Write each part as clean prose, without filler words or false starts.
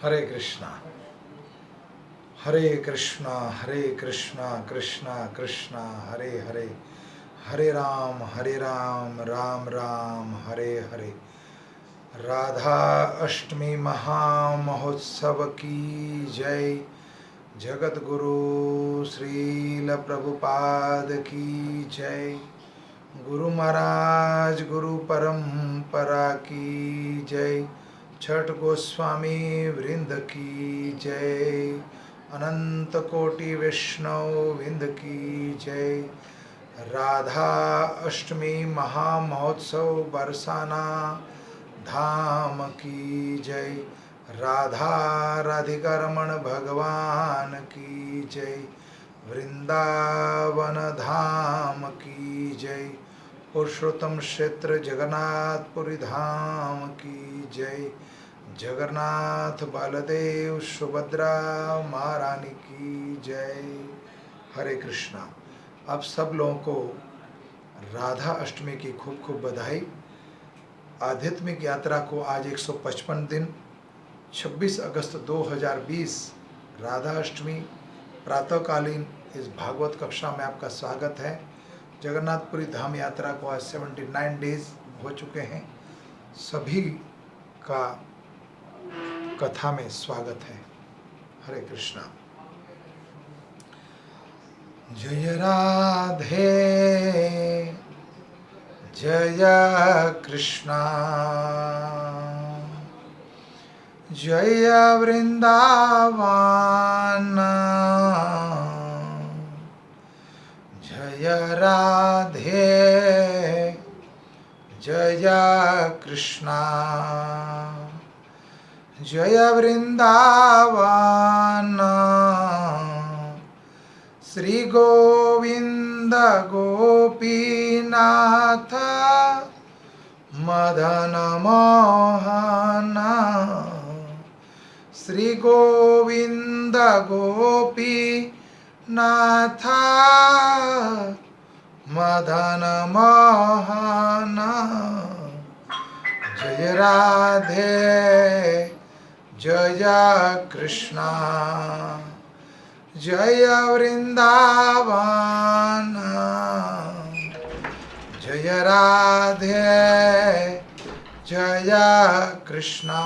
हरे कृष्णा हरे कृष्णा कृष्णा कृष्णा हरे हरे, हरे राम राम राम हरे हरे। राधा अष्टमी महामहोत्सव की जय। जगत गुरु श्रील प्रभुपाद की जय। गुरु महाराज गुरु परंपरा की जय। छठ गोस्वामी वृंद की जय। अनंत कोटि वैष्णव वृंद की जय। राधा अष्टमी महामहोत्सव बरसाना धाम की जय। राधा राधिका रमण भगवान की जय। वृंदावन धाम की जय। पुरुषोत्तम क्षेत्र जगन्नाथपुरी धाम की जय। जगन्नाथ बालदेव सुभद्रा महारानी की जय। हरे कृष्णा। आप सब लोगों को राधा अष्टमी की खूब खूब बधाई। आध्यात्मिक यात्रा को आज 155 दिन 26 अगस्त 2020 राधा अष्टमी प्रातःकालीन इस भागवत कक्षा में आपका स्वागत है। जगन्नाथपुरी धाम यात्रा को आज 79 डेज हो चुके हैं। सभी का कथा में स्वागत है। हरे कृष्णा। जय राधे जय कृष्णा जय वृंदावन जय राधे जय कृष्णा जय वृंदावन श्री गोविंद गोपीनाथ मदन मोहन श्री गोविंद गोपीनाथ मदन मोहन जय राधे जय कृष्णा जय वृंदावन जय राधे जय कृष्णा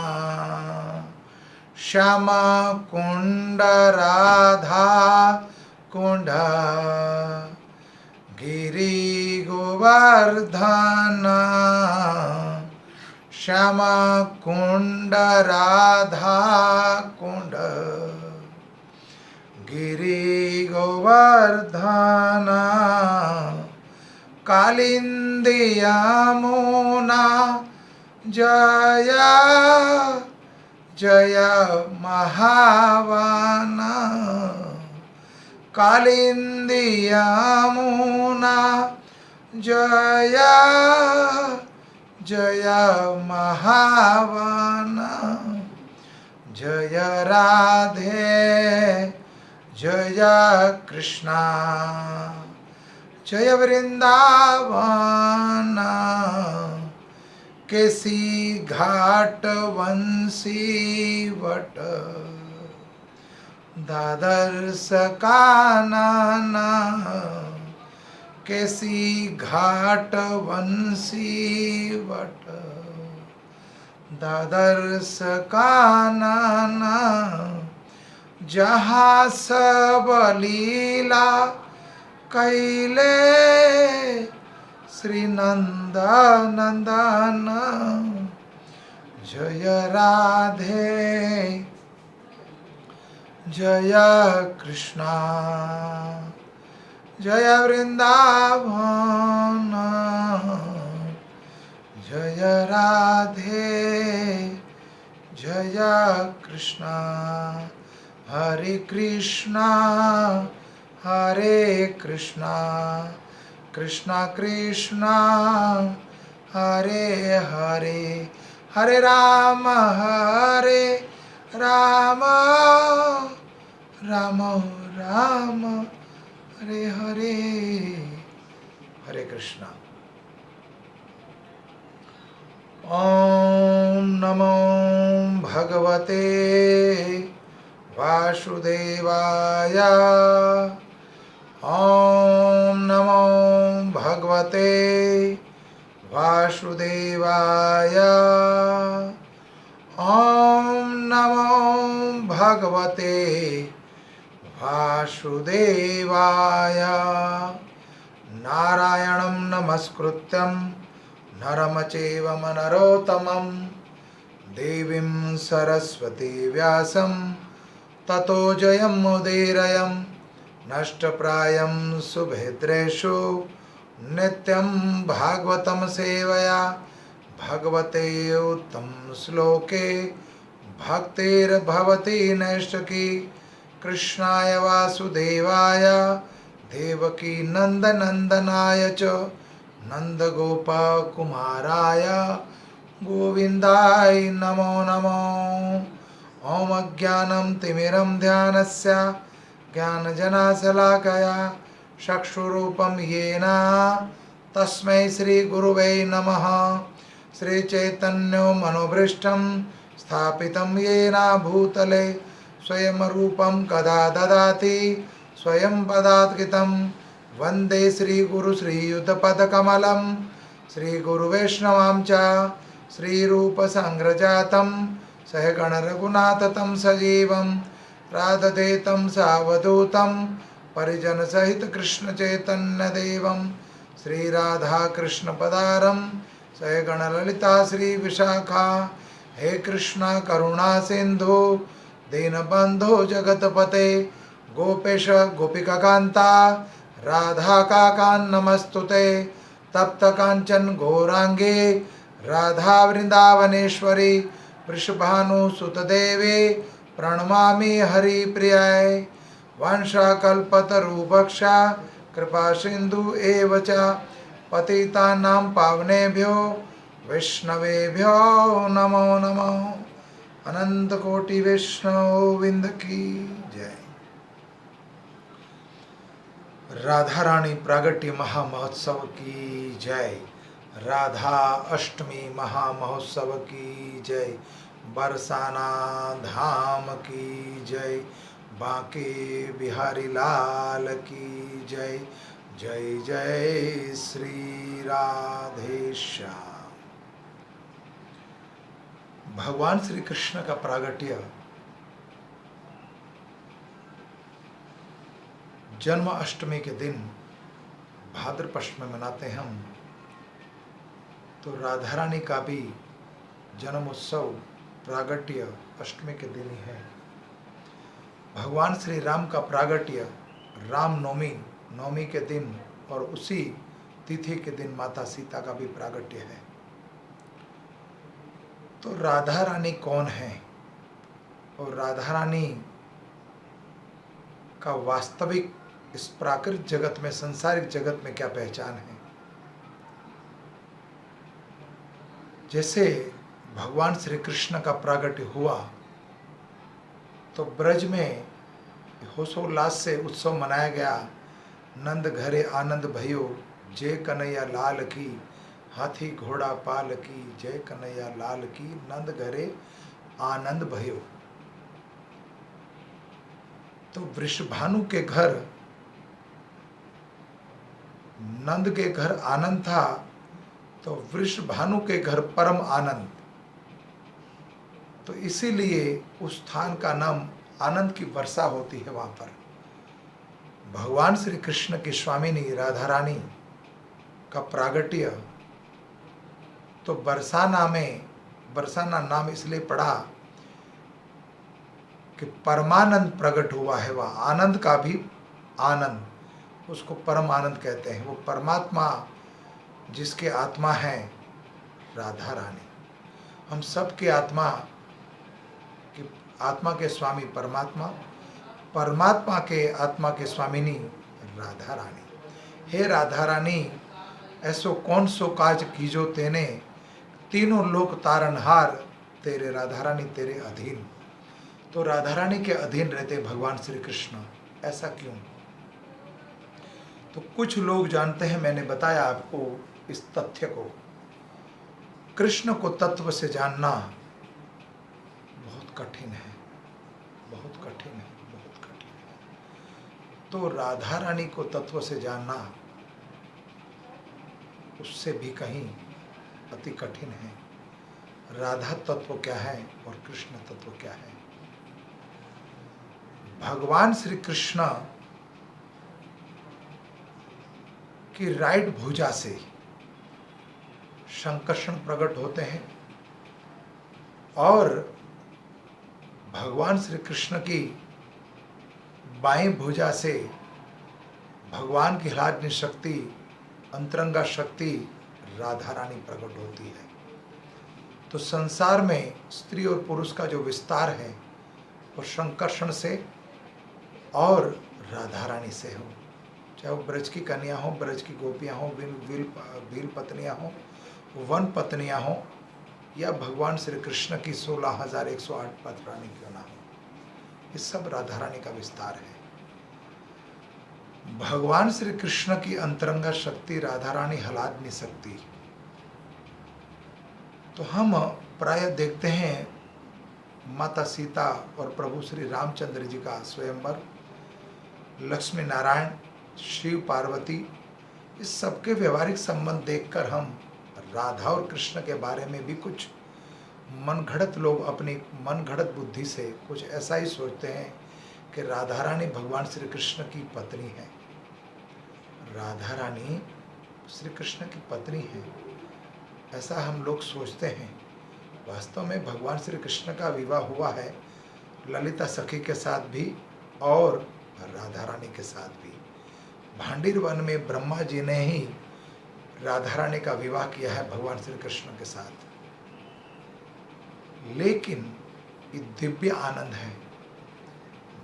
श्याम कुंड राधा कुंड गिरि गोवर्धन श्याम कुंड राधा कुंड गिरि गोवर्धन कालिंदी यमुना जय जय महावन कालिंदी यमुना जय जय महावन जय राधे जय कृष्णा जय वृंदावन केसी घाट वंशी वट दादर्श कानन केसी घाट वंशी वट दादर्श कानन जहाँ सब लीला कैले श्री नंद नंदन जय राधे जय कृष्णा जय वृंदावन जय राधे जय कृष्णा हरे कृष्णा कृष्णा कृष्णा हरे हरे हरे राम राम राम हरे हरे। हरे कृष्णा। ॐ नमो भगवते वासुदेवाय। ॐ नमो भगवते वासुदेवाय। ॐ नमो भगवते वासुदेवाय। नारायणं नमस्कृत्यं नरं चैव नरोत्तमं देवीं सरस्वती व्यासं ततो जयमुदीरयं। नष्टप्रायं सुभद्रेषु नित्यं भागवतं सेवया। भगवते उत्तम श्लोके भक्तिर्भवति नैष्ठिकी। कृष्णाय वासुदेवाय देवकी नंदनंदनाय च नंदगोपकुमाराय गोविंदाय नमो नमो। ओम अज्ञानं तिमिरं ध्यानस्य ज्ञानजनाशलाकया चक्षुरूपं येन तस्मै श्रीगुरुवे नमः। श्रीचैतन्यो मनोभीष्टं स्थापितं येन भूतले स्वयं रूपं कदा ददाति स्वयं पदात्कृतं। वन्दे श्रीगुरु श्रीयुतपदकमलं श्रीगुरुवैष्णवां च श्रीरूपसङ्ग्रजातं सहगणरघुनाथतं सजीवं राधेतं सावधूतं परिजनसहित कृष्णचैतन्यदेवं श्रीराधाकृष्णपदारं सहगणललिता श्रीविशाखा। हे कृष्ण करुणा सिंधु दीनबंधो जगतपते गोपेश गोपिकान्ता राधाकान्त नमस्तुते। तप्त कांचन गौरांगे राधा वृंदावनेश्वरी वृषभानुसुतदेवे प्रणमामि हरिप्रियाय। वंशकल्पतरुभक्षा कृपा सिंधु एव च पतितानां पावनेभ्यो वैष्णवेभ्यो नमो नमः। अनंत कोटि वैष्णववृंद की जय। राधा रानी प्रागट्य महामहोत्सव की जय। राधा अष्टमी महामहोत्सव की जय। बरसाना धाम की जय। बांके बिहारी लाल की जय। जय जय श्री राधेश्याम। भगवान श्री कृष्ण का प्रागट्य जन्म अष्टमी के दिन भाद्रपक्ष में मनाते हैं हम। तो राधा रानी का भी जन्म उत्सव प्रागट्य अष्टमी के दिन ही है। भगवान श्री राम का प्रागट्य रामनवमी नवमी के दिन और उसी तिथि के दिन माता सीता का भी प्रागट्य है। तो राधा रानी कौन है और राधा रानी का वास्तविक इस प्राकृतिक जगत में संसारिक जगत में क्या पहचान है। जैसे भगवान श्री कृष्ण का प्रागट्य हुआ तो ब्रज में हर्षोल्लास से उत्सव मनाया गया। नंद घरे आनंद भयो जय कन्हैया लाल की। हाथी घोड़ा पाल की जय कन्हैया लाल की। नंद घरे आनंद भयो। तो वृषभानु के घर नंद के घर आनंद था तो वृषभानु के घर परम आनंद। तो इसीलिए उस स्थान का नाम आनंद की वर्षा होती है। वहां पर भगवान श्री कृष्ण की स्वामिनी राधा रानी का प्रागट्य तो बरसाना नाम इसलिए पड़ा कि परमानंद प्रकट हुआ है। वह आनंद का भी आनंद, उसको परम आनंद कहते हैं। वो परमात्मा जिसके आत्मा है राधा रानी। हम सब के आत्मा के स्वामी परमात्मा, परमात्मा के आत्मा के स्वामिनी राधा रानी। हे राधा रानी ऐसो कौन सो काज कीजो तेने, तीनों लोक तारनहार तेरे राधा रानी तेरे अधीन। तो राधा रानी के अधीन रहते भगवान श्री कृष्ण। ऐसा क्यों? तो कुछ लोग जानते हैं, मैंने बताया आपको इस तथ्य को। कृष्ण को तत्व से जानना बहुत कठिन है, बहुत कठिन है, बहुत कठिन है। तो राधा रानी को तत्व से जानना उससे भी कहीं अति कठिन है। राधा तत्व क्या है और कृष्ण तत्व क्या है? भगवान श्री कृष्ण की राइट भुजा से शंकर्षण प्रकट होते हैं और भगवान श्री कृष्ण की बाएं भुजा से भगवान की हिलाज्ञ शक्ति, अंतरंगा शक्ति राधा रानी प्रकट होती है। तो संसार में स्त्री और पुरुष का जो विस्तार है वो शंकर्षण से और राधा रानी से हो, चाहे वो ब्रज की कन्या हो, ब्रज की गोपियाँ हो, भील पत्नियाँ हो, वन पत्नियाँ हो, या भगवान श्री कृष्ण की 16,108 पत्रानी क्यों ना हो, ये सब राधा रानी का विस्तार है। भगवान श्री कृष्ण की अंतरंगा शक्ति राधा रानी हलादनी शक्ति। तो हम प्राय देखते हैं माता सीता और प्रभु श्री रामचंद्र जी का स्वयंवर, लक्ष्मी नारायण, शिव पार्वती, इस सबके व्यवहारिक संबंध देखकर हम राधा और कृष्ण के बारे में भी कुछ मनगढ़ंत लोग अपनी मनगढ़ंत बुद्धि से कुछ ऐसा ही सोचते हैं कि राधा रानी भगवान श्री कृष्ण की पत्नी है। राधा रानी श्री कृष्ण की पत्नी है, ऐसा हम लोग सोचते हैं। वास्तव में भगवान श्री कृष्ण का विवाह हुआ है ललिता सखी के साथ भी और राधा रानी के साथ भी। भांडीर वन में ब्रह्मा जी ने ही राधा रानी का विवाह किया है भगवान श्री कृष्ण के साथ। लेकिन ये दिव्य आनंद है।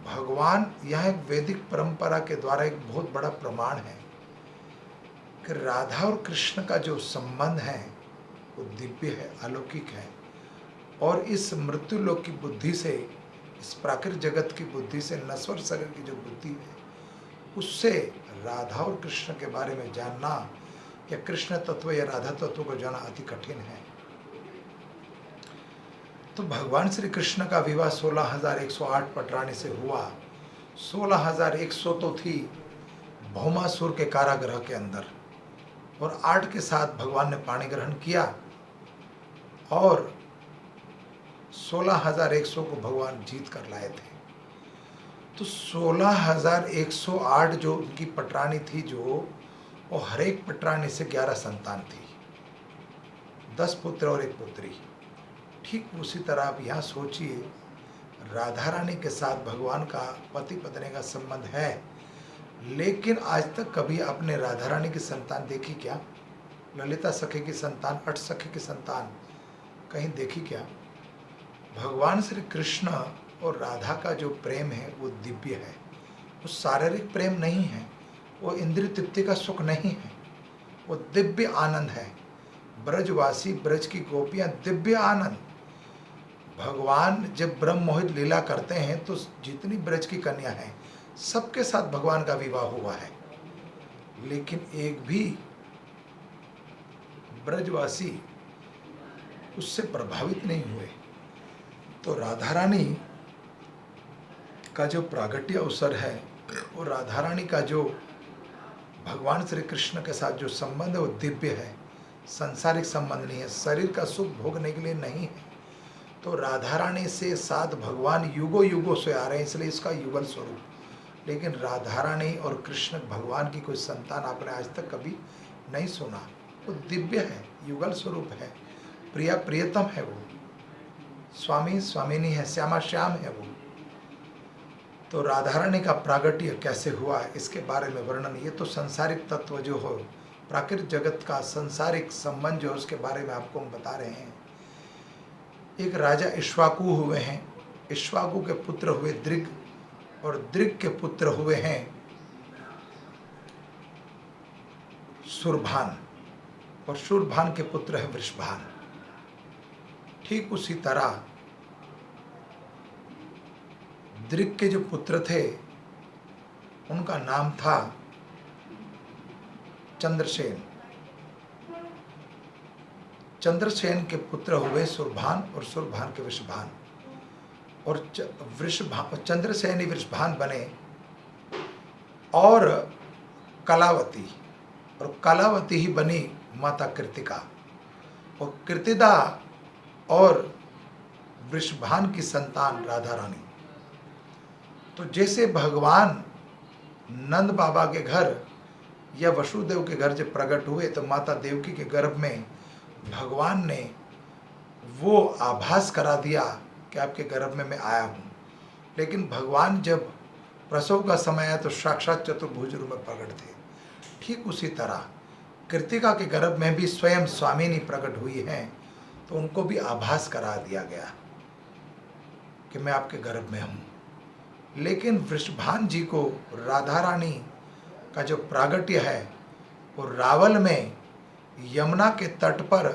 भगवान यह एक वैदिक परंपरा के द्वारा एक बहुत बड़ा प्रमाण है कि राधा और कृष्ण का जो संबंध है वो दिव्य है, अलौकिक है। और इस मृत्यु लोक की बुद्धि से, इस प्राकृतिक जगत की बुद्धि से, नश्वर शरीर की जो बुद्धि है उससे राधा और कृष्ण के बारे में जानना या कृष्ण तत्व या राधा तत्व को जानना अति कठिन है। तो भगवान श्री कृष्ण का विवाह 16,108 पटरानी से हुआ। 16,100 तो थी भौमासुर के कारागृह के अंदर, और 8 के साथ भगवान ने पाणी ग्रहण किया और 16,100 को भगवान जीत कर लाए थे। तो 16,108 जो उनकी पटरानी थी, जो वो हर एक पटरानी से 11 संतान थी, 10 पुत्र और 1 पुत्री। ठीक उसी तरह आप यहाँ सोचिए, राधा रानी के साथ भगवान का पति पत्नी का संबंध है, लेकिन आज तक कभी आपने राधा रानी की संतान देखी क्या? ललिता सखी की संतान, अष्ट सखी की संतान कहीं देखी क्या? भगवान श्री कृष्ण और राधा का जो प्रेम है वो दिव्य है। वो शारीरिक प्रेम नहीं है, वो इंद्रिय तृप्ति का सुख नहीं है, वो दिव्य आनंद है। ब्रजवासी, ब्रज की गोपियाँ, दिव्य आनंद। भगवान जब ब्रह्म मोहित लीला करते हैं तो जितनी ब्रज की कन्या हैं सबके साथ भगवान का विवाह हुआ है, लेकिन एक भी ब्रजवासी उससे प्रभावित नहीं हुए। तो राधा रानी का जो प्रागट्य अवसर है, वो राधा रानी का जो भगवान श्री कृष्ण के साथ जो संबंध है वो दिव्य है, सांसारिक संबंध नहीं है, शरीर का सुख भोगने के लिए नहीं है। तो राधा रानी से साथ भगवान युगों युगों से आ रहे हैं, इसलिए इसका युगल स्वरूप। लेकिन राधा रानी और कृष्ण भगवान की कोई संतान आपने आज तक कभी नहीं सुना। वो दिव्य है, युगल स्वरूप है, प्रिया प्रियतम है, वो स्वामी स्वामिनी है, श्यामा श्याम है वो। तो राधा रानी का प्रागट्य कैसे हुआ इसके बारे में वर्णन, ये तो संसारिक तत्व जो हो, प्राकृतिक जगत का संसारिक संबंध जो है उसके बारे में आपको हम बता रहे हैं। एक राजा इक्ष्वाकु हुए हैं, इक्ष्वाकु के पुत्र हुए दृग, और दृग के पुत्र हुए हैं सुरभान, और सुरभान के पुत्र है वृषभान। ठीक उसी तरह दृग के जो पुत्र थे उनका नाम था चंद्रसेन। चंद्रसेन के पुत्र हुए सुरभान और सुरभान के वृषभान, और चंद्रसेन ही वृषभान बने और कलावती, और कलावती ही बनी माता कृतिका, और कृतिदा और वृषभान की संतान राधा रानी। तो जैसे भगवान नंद बाबा के घर या वसुदेव के घर जब प्रकट हुए तो माता देवकी के गर्भ में भगवान ने वो आभास करा दिया कि आपके गर्भ में मैं आया हूँ। लेकिन भगवान जब प्रसव का समय आया तो साक्षात चतुर्भुज रूप में प्रकट थे। ठीक उसी तरह कृतिका के गर्भ में भी स्वयं स्वामिनी प्रकट हुई हैं, तो उनको भी आभास करा दिया गया कि मैं आपके गर्भ में हूँ। लेकिन वृषभान जी को राधा रानी का जो प्रागट्य है वो रावल में यमुना के तट पर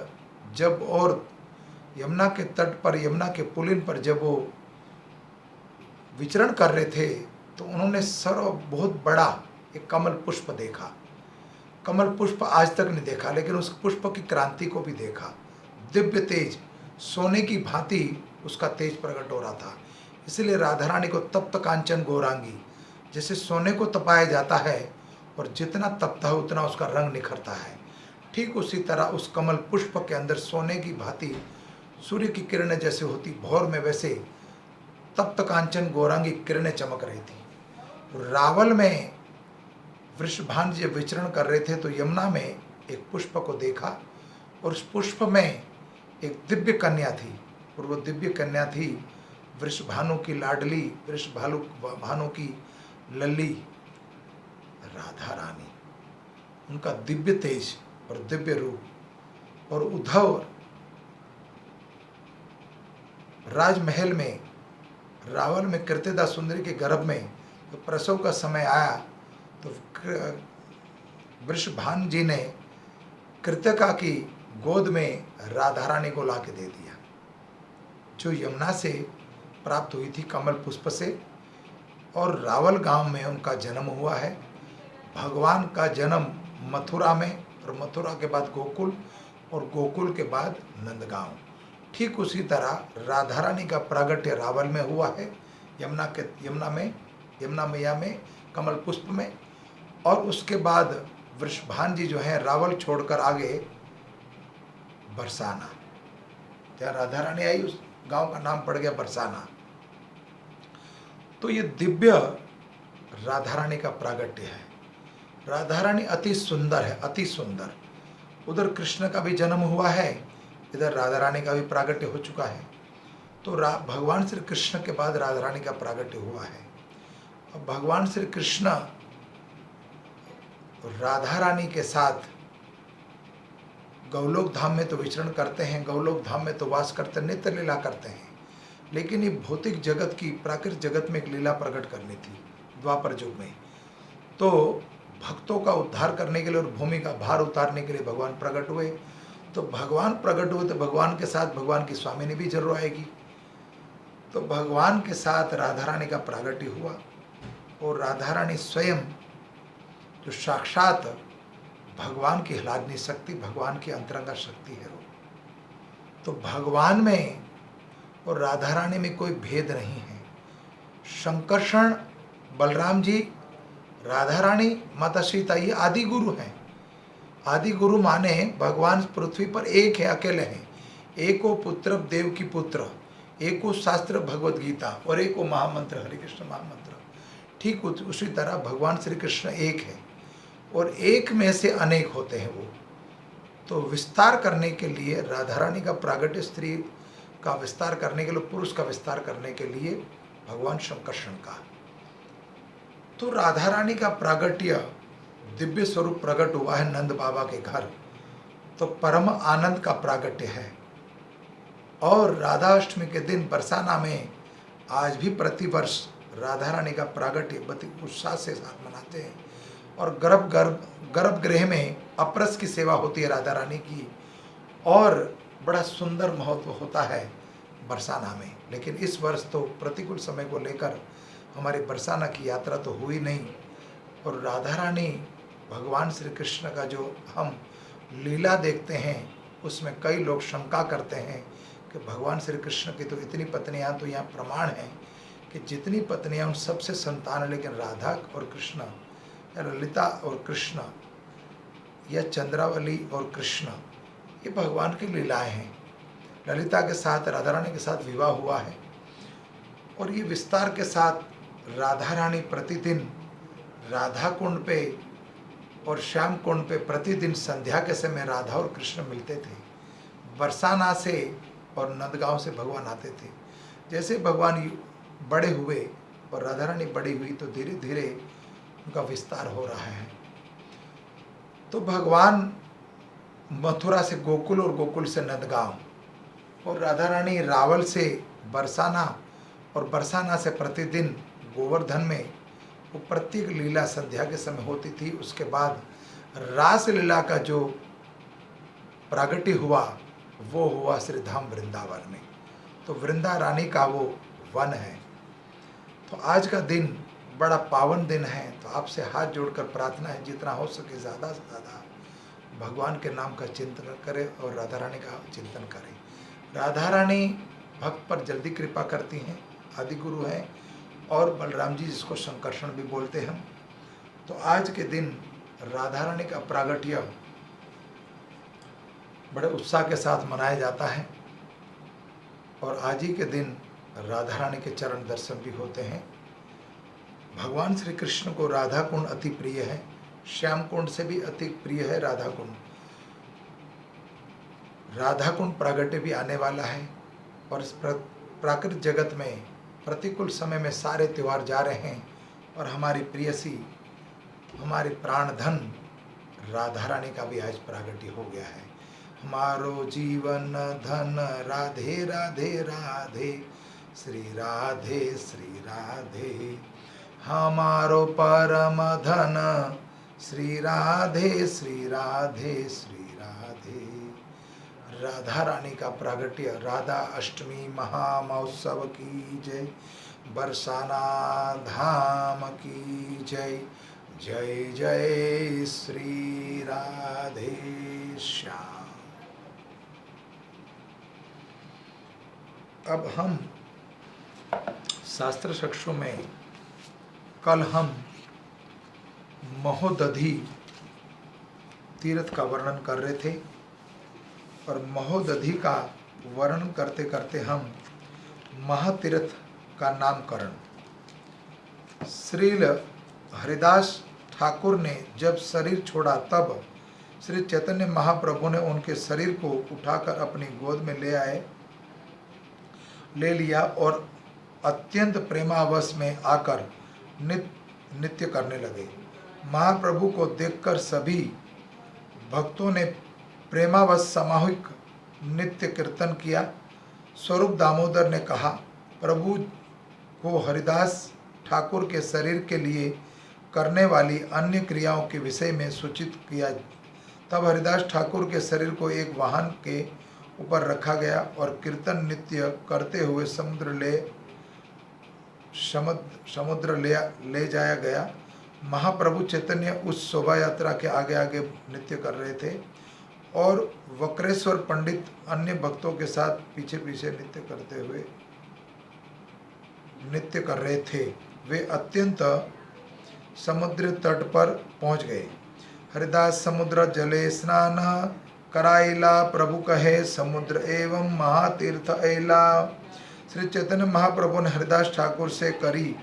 जब, और यमुना के तट पर, यमुना के पुलिन पर जब वो विचरण कर रहे थे तो उन्होंने बहुत बड़ा एक कमल पुष्प देखा। कमल पुष्प आज तक नहीं देखा, लेकिन उस पुष्प की क्रांति को भी देखा। दिव्य तेज, सोने की भांति उसका तेज प्रकट हो रहा था। इसलिए राधा रानी को तप्त कांचन गौरांगी, जैसे सोने को तपाया जाता है और जितना तपता है उतना उसका रंग निखरता है, ठीक उसी तरह उस कमल पुष्प के अंदर सोने की भांति सूर्य की किरणें जैसे होती भोर में, वैसे तप्त कांचन गौरांगी किरणें चमक रही थी। रावल में वृषभान जी विचरण कर रहे थे तो यमुना में एक पुष्प को देखा, और उस पुष्प में एक दिव्य कन्या थी, और वो दिव्य कन्या थी वृषभानु की लाडली, वृषभानु की लल्ली राधा रानी। उनका दिव्य तेज और दिव्य रूप, और उद्धव राजमहल में रावल में कृतिदा सुंदरी के गर्भ में तो प्रसव का समय आया तो वृषभान जी ने कृतिका की गोद में राधा रानी को लाके दे दिया, जो यमुना से प्राप्त हुई थी कमल पुष्प से। और रावल गांव में उनका जन्म हुआ है। भगवान का जन्म मथुरा में, और मथुरा के बाद गोकुल, और गोकुल के बाद नंदगांव। ठीक उसी तरह राधा रानी का प्रागट्य रावल में हुआ है, यमुना मैया में कमल पुष्प में। और उसके बाद वृषभान जी जो हैं रावल छोड़कर आगे बरसाना, जहाँ राधा रानी आई उस गांव का नाम पड़ गया बरसाना। तो ये दिव्य राधा रानी का प्रागट्य है। राधा रानी अति सुंदर है, अति सुंदर। उधर कृष्ण का भी जन्म हुआ है, इधर राधा रानी का भी प्रागट्य हो चुका है। तो भगवान श्री कृष्ण के बाद राधा रानी का प्रागट्य हुआ है। अब भगवान श्री कृष्ण राधा रानी के साथ गौलोक धाम में तो विचरण करते हैं, गौलोक धाम में तो वास करते, नित्य लीला करते हैं। लेकिन ये भौतिक जगत की, प्राकृतिक जगत में एक लीला प्रकट करनी थी द्वापर युग में। तो भक्तों का उद्धार करने के लिए और भूमि का भार उतारने के लिए भगवान प्रकट हुए। तो भगवान प्रकट हुए तो भगवान के साथ भगवान की स्वामिनी भी जरूर आएगी। तो भगवान के साथ राधा रानी का प्रागट्य हुआ, और राधा रानी स्वयं जो साक्षात भगवान की ह्लादनी शक्ति, भगवान की अंतरंगा शक्ति है वो। तो भगवान में और राधा रानी में कोई भेद नहीं है। शंकरषण बलराम जी, राधा रानी, माता सीता, ये आदि गुरु हैं। आदि गुरु माने भगवान पृथ्वी पर एक है, अकेले हैं। एको पुत्र देव की पुत्र, एको शास्त्र भगवद गीता, और एको महामंत्र हरे कृष्ण महामंत्र। ठीक उसी तरह भगवान श्री कृष्ण एक है, और एक में से अनेक होते हैं वो। तो विस्तार करने के लिए राधा रानी का प्रागट्य, स्त्री का विस्तार करने के लिए, पुरुष का विस्तार करने के लिए भगवान शंकरषण का। तो राधा रानी का प्रागट्य दिव्य स्वरूप प्रकट हुआ है नंद बाबा के घर, तो परम आनंद का प्रागट्य है। और राधा अष्टमी के दिन बरसाना में आज भी प्रतिवर्ष राधा रानी का प्रागट्य बड़ी उत्साह से साथ मनाते हैं। और गर्भगृह में अपरस की सेवा होती है राधा रानी की, और बड़ा सुंदर महत्व होता है बरसाना में। लेकिन इस वर्ष तो प्रतिकूल समय को लेकर हमारी बरसाना की यात्रा तो हुई नहीं। और राधा रानी भगवान श्री कृष्ण का जो हम लीला देखते हैं उसमें कई लोग शंका करते हैं कि भगवान श्री कृष्ण की तो इतनी पत्नियां, तो यहाँ प्रमाण है कि जितनी पत्नियां उन सबसे संतान है, लेकिन राधा और कृष्ण या ललिता और कृष्ण या चंद्रावली और कृष्ण, ये भगवान की लीलाएं हैं। ललिता के साथ राधा रानी के साथ विवाह हुआ है और ये विस्तार के साथ राधा रानी प्रतिदिन राधा कुंड पे और श्याम कुंड पे प्रतिदिन संध्या के समय राधा और कृष्ण मिलते थे। बरसाना से और नंदगांव से भगवान आते थे। जैसे भगवान बड़े हुए और राधा रानी बड़ी हुई तो धीरे धीरे उनका विस्तार हो रहा है। तो भगवान मथुरा से गोकुल और गोकुल से नंदगांव और राधा रानी रावल से बरसाना और बरसाना से प्रतिदिन गोवर्धन में वो प्रत्येक लीला संध्या के समय होती थी। उसके बाद रास लीला का जो प्रागट्य हुआ वो हुआ श्री धाम वृंदावन में। तो वृंदा रानी का वो वन है। तो आज का दिन बड़ा पावन दिन है। तो आपसे हाथ जोड़कर प्रार्थना है जितना हो सके ज़्यादा से ज़्यादा भगवान के नाम का चिंतन करें और राधा रानी का चिंतन करें। राधा रानी भक्त पर जल्दी कृपा करती हैं, आदि गुरु हैं, और बलराम जी जिसको संकर्षण भी बोलते हैं। तो आज के दिन राधा रानी का प्रागट्य बड़े उत्साह के साथ मनाया जाता है और आज ही के दिन राधा रानी के चरण दर्शन भी होते हैं। भगवान श्री कृष्ण को राधा कुंड अति प्रिय है, श्याम कुंड से भी अति प्रिय है राधा कुंड। राधा कुंड प्रागट्य भी आने वाला है और इस प्राकृतिक जगत में प्रतिकूल समय में सारे त्यौहार जा रहे हैं और हमारी प्रियसी, हमारी प्राणधन राधा रानी का भी आज प्रागट्य हो गया है। हमारो जीवन धन राधे राधे राधे, श्री राधे श्री राधे। हमारो परम धन श्री राधे श्री राधे श्री राधे। राधा रानी का प्रागट्य, राधा अष्टमी महामहोत्सव की जय, बरसाना धाम की जय। जय जय श्री राधे श्याम। अब हम शास्त्र चक्षु में कल हम महोदधि तीर्थ का वर्णन कर रहे थे और महोदधि का वर्णन करते करते हम महातीर्थ का नामकरण, श्रील हरिदास ठाकुर ने जब शरीर छोड़ा तब श्री चैतन्य महाप्रभु ने उनके शरीर को उठाकर अपनी गोद में ले लिया और अत्यंत प्रेमावश में आकर नित्य करने लगे। महाप्रभु को देखकर सभी भक्तों ने प्रेमावश सामूहिक नित्य कीर्तन किया। स्वरूप दामोदर ने कहा, प्रभु को हरिदास ठाकुर के शरीर के लिए करने वाली अन्य क्रियाओं के विषय में सूचित किया। तब हरिदास ठाकुर के शरीर को एक वाहन के ऊपर रखा गया और कीर्तन नित्य करते हुए समुद्र ले जाया गया। महाप्रभु चैतन्य उस शोभा यात्रा के आगे आगे नृत्य कर रहे थे और वक्रेश्वर पंडित अन्य भक्तों के साथ पीछे पीछे नृत्य कर रहे थे। वे अत्यंत समुद्र तट पर पहुंच गए। हरिदास समुद्र जले स्नान कराइला, प्रभु कहे समुद्र एवं महातीर्थ ऐला। श्री चैतन्य महाप्रभु ने हरिदास ठाकुर से करी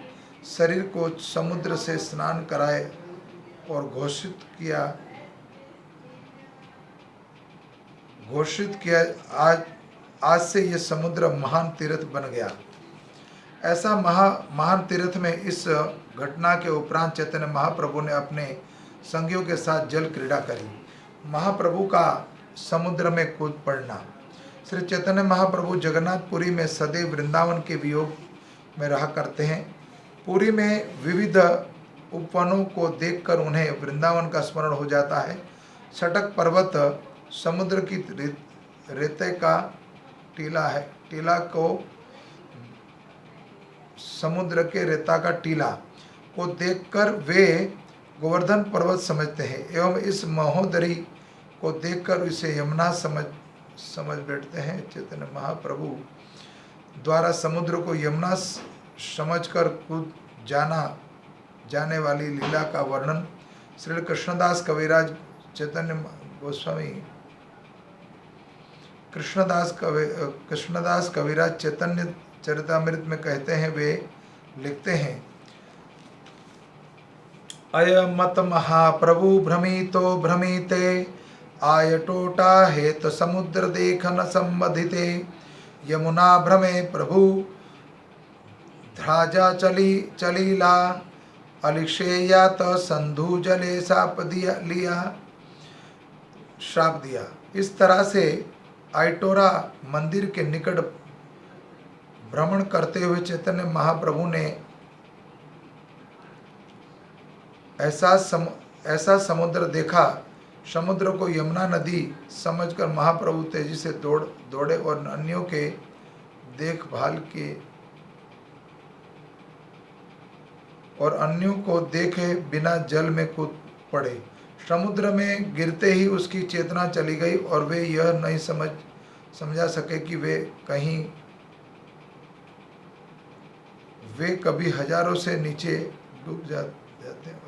शरीर को समुद्र से स्नान कराए और घोषित किया आज से यह समुद्र महान तीर्थ बन गया। ऐसा महान तीर्थ में इस घटना के उपरांत चैतन्य महाप्रभु ने अपने संगियों के साथ जल क्रीड़ा करी। महाप्रभु का समुद्र में कूद पड़ना। श्री चैतन्य महाप्रभु जगन्नाथपुरी में सदैव वृंदावन के वियोग में रहा करते हैं। पुरी में विविध उपवनों को देखकर उन्हें वृंदावन का स्मरण हो जाता है। सटक पर्वत समुद्र की रेते का टीला है। टीला को समुद्र के रेता का टीला को देखकर वे गोवर्धन पर्वत समझते हैं एवं इस महोदरी को देखकर इसे यमुना समझ बैठते हैं। चैतन्य महाप्रभु द्वारा समुद्र को यमुना समझकर कूद जाने वाली लीला का वर्णन श्री कृष्णदास कविराज चैतन्य गोस्वामी कृष्णदास कविराज चैतन्य चरितामृत में कहते हैं, वे लिखते हैं, अयमत महाप्रभु भ्रमितो भ्रमिते आयटोटा हेत समुद्र देखन संबधिते यमुना भ्रमे प्रभु ध्राजा चलीला अलिक्षेयात संधु जले श्राप दिया। इस तरह से आइटोरा मंदिर के निकट भ्रमण करते हुए चैतन्य महाप्रभु ने ऐसा समुद्र देखा। समुद्र को यमुना नदी समझकर महाप्रभु तेजी से दौड़े और अन्यों के देखभाल के और अन्यों को देखे बिना जल में कूद पड़े। समुद्र में गिरते ही उसकी चेतना चली गई और वे यह नहीं समझा सके कि वे कभी हजारों से नीचे डूब जाते हैं।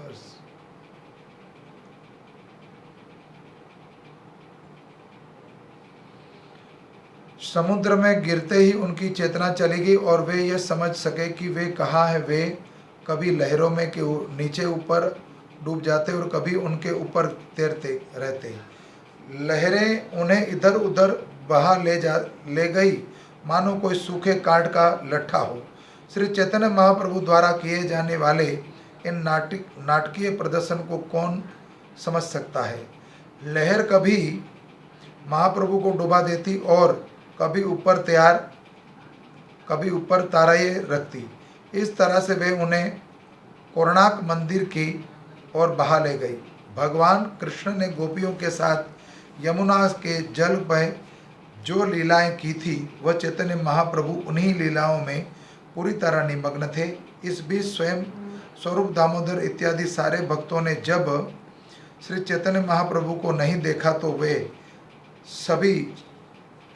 समुद्र में गिरते ही उनकी चेतना चली गई और वे यह समझ सके कि वे कहाँ हैं। वे कभी लहरों में के नीचे ऊपर डूब जाते और कभी उनके ऊपर तैरते रहते। लहरें उन्हें इधर उधर बहा ले गई मानो कोई सूखे काठ का लट्ठा हो। श्री चैतन्य महाप्रभु द्वारा किए जाने वाले इन नाटकीय प्रदर्शन को कौन समझ सकता है। लहर कभी महाप्रभु को डुबा देती और कभी ऊपर ताराए रखती। इस तरह से वे उन्हें कोणार्क मंदिर की ओर बहा ले गई। भगवान कृष्ण ने गोपियों के साथ यमुना के जल पर जो लीलाएं की थी, वह चैतन्य महाप्रभु उन्हीं लीलाओं में पूरी तरह निमग्न थे। इस बीच स्वयं स्वरूप दामोदर इत्यादि सारे भक्तों ने जब श्री चैतन्य महाप्रभु को नहीं देखा तो वे सभी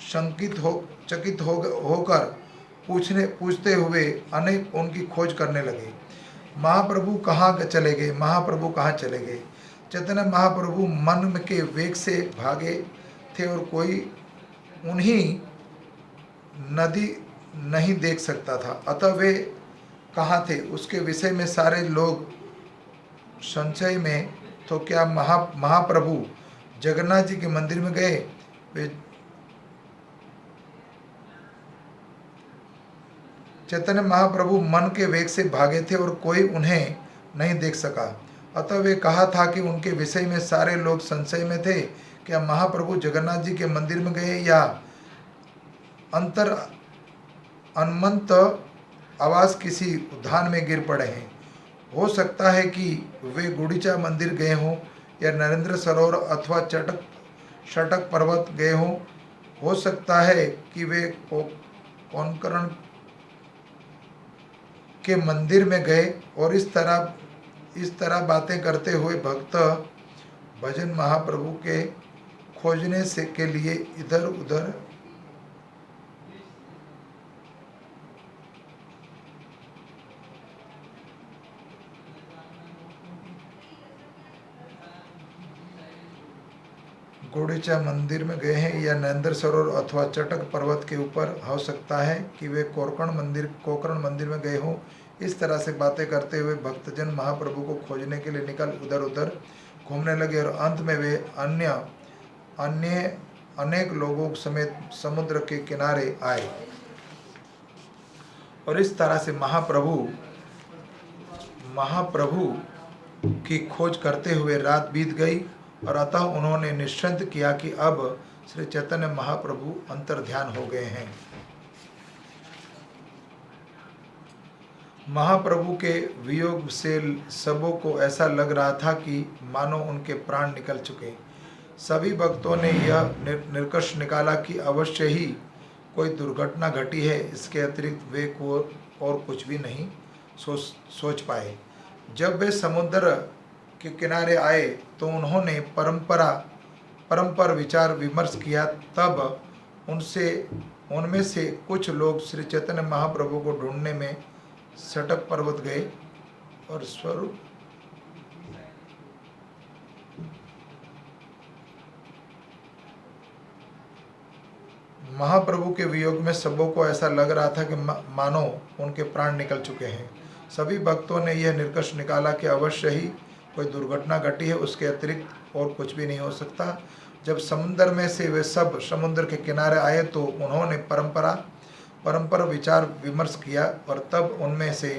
चकित होकर पूछते हुए अनेक उनकी खोज करने लगे। महाप्रभु कहाँ चले गए, महाप्रभु कहाँ चले गए। चैतन्य महाप्रभु मन के वेग से भागे थे और कोई उन्हीं नदी नहीं देख सकता था, अतः वे कहाँ थे उसके विषय में सारे लोग संशय में। तो क्या महाप्रभु जगन्नाथ जी के मंदिर में गए। वे चैतन्य महाप्रभु मन के वेग से भागे थे और कोई उन्हें नहीं देख सका, अतः वे कहा था कि उनके विषय में सारे लोग संशय में थे। क्या महाप्रभु जगन्नाथ जी के मंदिर में गए या अनंत आवास किसी उद्यान में गिर पड़े हैं। हो सकता है कि वे गुड़ीचा मंदिर गए हों या नरेंद्र सरोवर अथवा चटक पर्वत गए हों। हो सकता है कि वे कोंकण के मंदिर में गए और इस तरह बातें करते हुए भक्त भजन महाप्रभु के खोजने से के लिए इधर उधर गुड़ीचा मंदिर में गए हैं या नरेंद्र सरोवर अथवा चटक पर्वत के ऊपर। हो सकता है कि वे कोकर्ण मंदिर में गए हों। इस तरह से बातें करते हुए भक्तजन महाप्रभु को खोजने के लिए निकल उधर उधर घूमने लगे और अंत में वे अन्य अनेक लोगों समेत समुद्र के किनारे आए और इस तरह से महाप्रभु की खोज करते हुए रात बीत गई और अतः उन्होंने निश्चिंत किया कि अब श्री चैतन्य महाप्रभु अंतर्ध्यान हो गए हैं। महाप्रभु के वियोग से सबों को ऐसा लग रहा था कि मानो उनके प्राण निकल चुके। सभी भक्तों ने यह निष्कर्ष निकाला कि अवश्य ही कोई दुर्घटना घटी है। इसके अतिरिक्त वे को और कुछ भी नहीं सोच पाए। जब वे समुद्र के किनारे आए तो उन्होंने परंपर विचार विमर्श किया, तब उनमें से कुछ लोग श्री चैतन्य महाप्रभु को ढूंढने में सटक पर्वत गए और स्वरूप महाप्रभु के वियोग में सबों को ऐसा लग रहा था कि मानो उनके प्राण निकल चुके हैं। सभी भक्तों ने यह निष्कर्ष निकाला कि अवश्य ही कोई दुर्घटना घटी है, उसके अतिरिक्त और कुछ भी नहीं हो सकता। जब समुद्र में से वे सब समुद्र के किनारे आए तो उन्होंने परंपर विचार विमर्श किया और तब उनमें से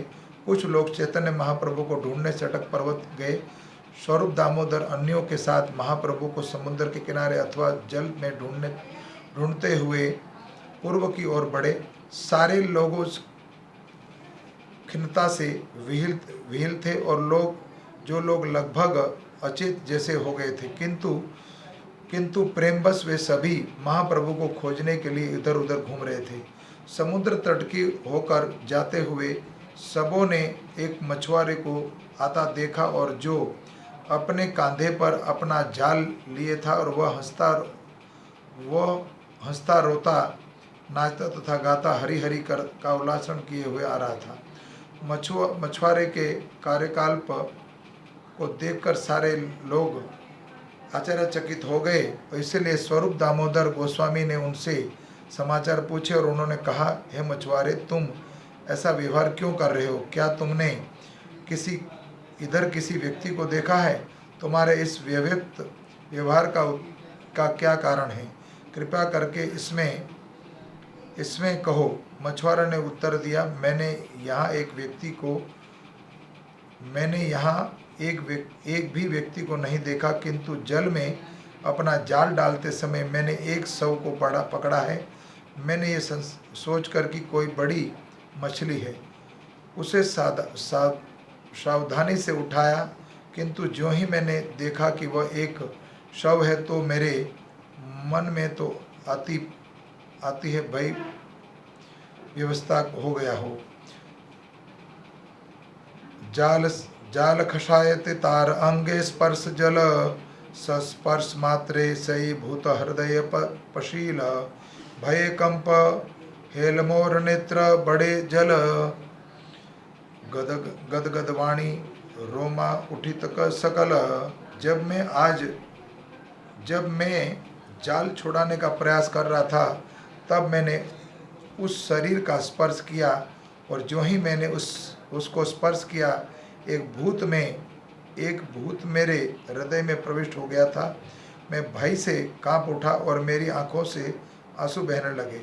कुछ लोग चैतन्य महाप्रभु को ढूंढने सटक पर्वत गए। स्वरूप दामोदर अन्यों के साथ महाप्रभु को समुद्र के किनारे अथवा जल में ढूंढते हुए पूर्व की ओर बढ़े। सारे लोगों खिन्नता से विहिल थे और जो लोग लगभग अचेत जैसे हो गए थे, किंतु प्रेमवश वे सभी महाप्रभु को खोजने के लिए इधर उधर घूम रहे थे। समुद्र तट की होकर जाते हुए सबों ने एक मछुआरे को आता देखा और जो अपने कांधे पर अपना जाल लिए था और वह हंसता रोता नाचता तथा गाता हरि हरि का उल्लासन किए हुए आ रहा था। मछुआरे के कार्यकल्प को देखकर सारे लोग आश्चर्यचकित हो गए, इसलिए स्वरूप दामोदर गोस्वामी ने उनसे समाचार पूछे और उन्होंने कहा, हे मछुआरे, तुम ऐसा व्यवहार क्यों कर रहे हो? क्या तुमने किसी व्यक्ति को देखा है? तुम्हारे इस व्यक्त व्यवहार का क्या कारण है? कृपया करके इसमें कहो। मछुआरा ने उत्तर दिया, मैंने यहाँ एक भी व्यक्ति को नहीं देखा, किंतु जल में अपना जाल डालते समय मैंने एक शव को पकड़ा है। मैंने ये सोचकर कि कोई बड़ी मछली है, उसे सावधानी से उठाया, किंतु जो ही मैंने देखा कि वह एक शव है तो मेरे मन में तो आती है भय व्यवस्था हो गया हो। जाल खसायते तार अंगे स्पर्श जल सस्पर्श मात्रे सई भूत हृदय पशील भय कंप हेलमोर नेत्र बड़े जल गदगद वाणी रोमा उठित सकल। जब मैं जाल छुड़ाने का प्रयास कर रहा था, तब मैंने उस शरीर का स्पर्श किया और जो ही मैंने उसको स्पर्श किया, एक भूत मेरे हृदय में प्रविष्ट हो गया था। मैं भय से कांप उठा और मेरी आंखों से आंसू बहने लगे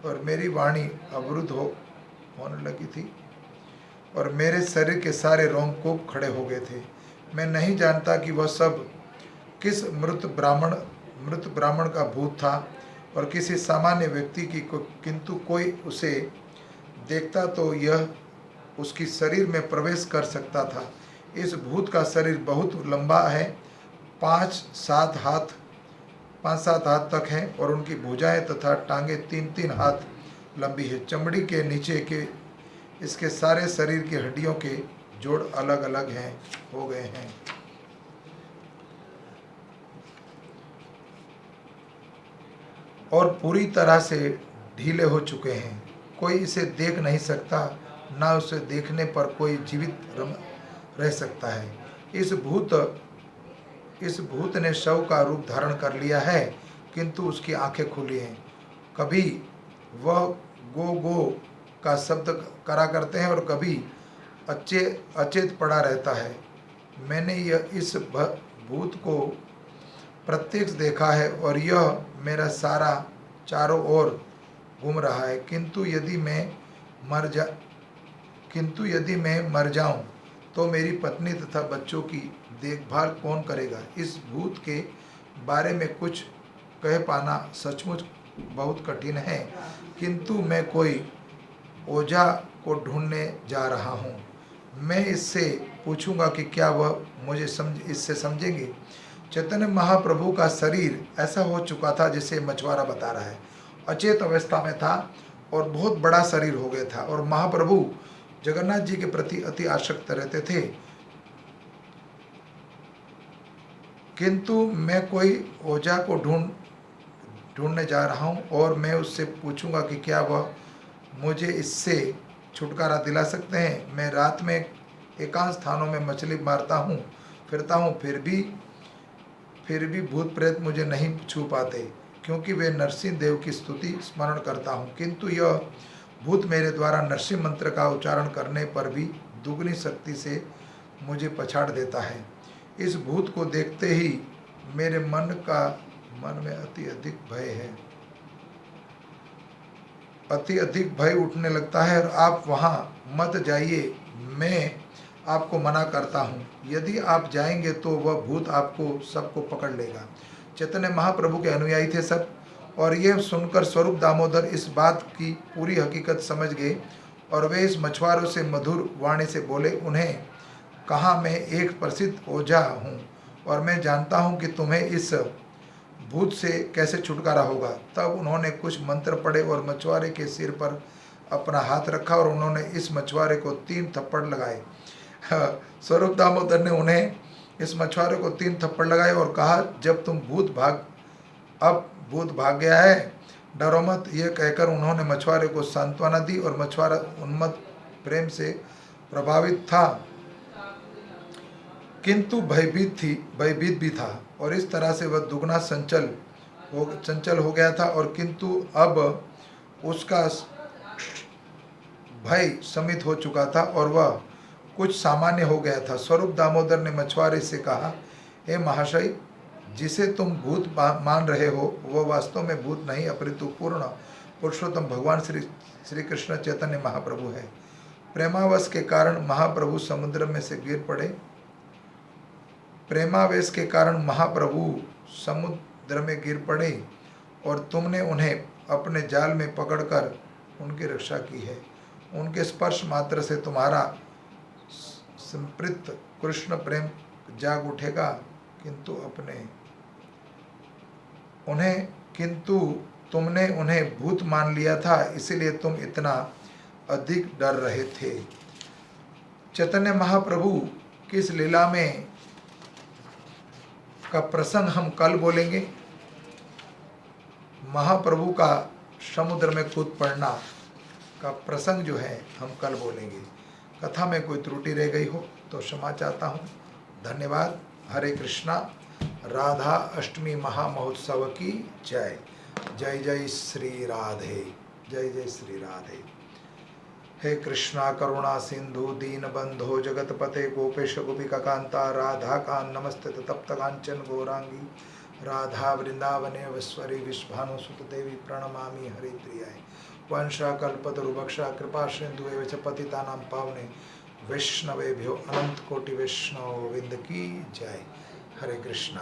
और मेरी वाणी अवरुद्ध होने लगी थी और मेरे शरीर के सारे रोंगटोक खड़े हो गए थे। मैं नहीं जानता कि वह सब किस मृत ब्राह्मण का भूत था और किसी सामान्य व्यक्ति की, किंतु कोई उसे देखता तो यह उसकी शरीर में प्रवेश कर सकता था। इस भूत का शरीर बहुत लंबा है, 5-7 हाथ तक है और उनकी भुजाएं तथा टांगें 3-3 हाथ लंबी है। चमड़ी के नीचे के इसके सारे शरीर की हड्डियों के जोड़ अलग अलग हो गए हैं और पूरी तरह से ढीले हो चुके हैं। कोई इसे देख नहीं सकता, ना उसे देखने पर कोई जीवित रह सकता है। इस भूत ने शव का रूप धारण कर लिया है, किंतु उसकी आंखें खुली हैं। कभी वह गो का शब्द करा करते हैं और कभी अचेत पड़ा रहता है। मैंने इस भूत को प्रत्यक्ष देखा है और यह मेरा चारों ओर घूम रहा है, किंतु यदि मैं मर जाऊं तो मेरी पत्नी तथा बच्चों की देखभाल कौन करेगा? इस भूत के बारे में कुछ कह पाना सचमुच बहुत कठिन है, किंतु मैं कोई ओझा को ढूंढने जा रहा हूँ। मैं इससे पूछूंगा कि क्या वह मुझे इससे समझेंगे। चैतन्य महाप्रभु का शरीर ऐसा हो चुका था जिसे मछुआरा बता रहा है, अचेत अवस्था में था और बहुत बड़ा शरीर हो गया था और महाप्रभु जगन्नाथ जी के प्रति अति आसक्त रहते थे। किंतु मैं कोई ओझा को ढूंढने जा रहा हूँ और मैं उससे पूछूंगा कि क्या वह मुझे इससे छुटकारा दिला सकते हैं। मैं रात में एकांत स्थानों में मछली मारता हूँ, फिरता हूँ, फिर भी भूत प्रेत मुझे नहीं छू पाते, क्योंकि वे नरसिंह देव की स्तुति स्मरण करता हूँ। किंतु यह भूत मेरे द्वारा नरसिंह मंत्र का उच्चारण करने पर भी दुगनी शक्ति से मुझे पछाड़ देता है। इस भूत को देखते ही मेरे मन में अति अधिक भय उठने लगता है और आप वहाँ मत जाइए, मैं आपको मना करता हूँ। यदि आप जाएंगे तो वह भूत आपको सबको पकड़ लेगा। चैतन्य महाप्रभु के अनुयायी थे सब, और यह सुनकर स्वरूप दामोदर इस बात की पूरी हकीकत समझ गए और वे इस मछुआरों से मधुर वाणी से बोले, उन्हें कहा, मैं एक प्रसिद्ध ओझा हूँ और मैं जानता हूँ कि तुम्हें इस भूत से कैसे छुटकारा होगा। तब उन्होंने कुछ मंत्र पढ़े और मछुआरे के सिर पर अपना हाथ रखा और उन्होंने इस मछुआरे को 3 थप्पड़ लगाए। स्वरूप दामोदर ने उन्हें इस मछुआरे को 3 थप्पड़ लगाए और कहा, जब भूत भाग गया है, डरो मत। यह कहकर उन्होंने मछुआरे को सांत्वना दी और मछुआरा उन्मत्त प्रेम से प्रभावित था, किंतु भयभीत भी था, और इस तरह से वह दुगना चंचल हो गया था। और किंतु अब उसका भय शमित हो चुका था और वह कुछ सामान्य हो गया था। स्वरूप दामोदर ने मछुआरे से कहा, हे महाशय, जिसे तुम भूत मान रहे हो वह वास्तव में भूत नहीं अपितु पूर्ण पुरुषोत्तम भगवान श्री कृष्ण चैतन्य महाप्रभु है। प्रेमावेश के कारण महाप्रभु समुद्र में से गिर पड़े। प्रेमावेश के कारण महाप्रभु समुद्र में गिर पड़े और तुमने उन्हें अपने जाल में पकड़कर उनकी रक्षा की है। उनके स्पर्श मात्र से तुम्हारा संप्रीत कृष्ण प्रेम जाग उठेगा, किंतु तुमने उन्हें भूत मान लिया था, इसलिए तुम इतना अधिक डर रहे थे। चैतन्य महाप्रभु किस लीला में का प्रसंग हम कल बोलेंगे। महाप्रभु का समुद्र में कूद पड़ना का प्रसंग जो है हम कल बोलेंगे। कथा में कोई त्रुटि रह गई हो तो क्षमा चाहता हूँ। धन्यवाद। हरे कृष्णा। राधा अष्टमी महामहोत्सव की जय। जय जय श्री राधे। जय जय श्री राधे। हे कृष्णा करुणा सिंधु दीन बंधो जगतपते गोपेश गोपिका कांता राधा कान नमस्ते तप्त कांचन गौरांगी राधा वृंदावने वस्वरी विश्वानुसुत देवी प्रणमामि हरिप्रियाय। वंशा कल्पतरुभक्षा कृपा सिंधु एव च पतितानां पावने वैष्णवेभ्यो अनंत कोटि वैष्णव विंद की जय। हरे कृष्णा।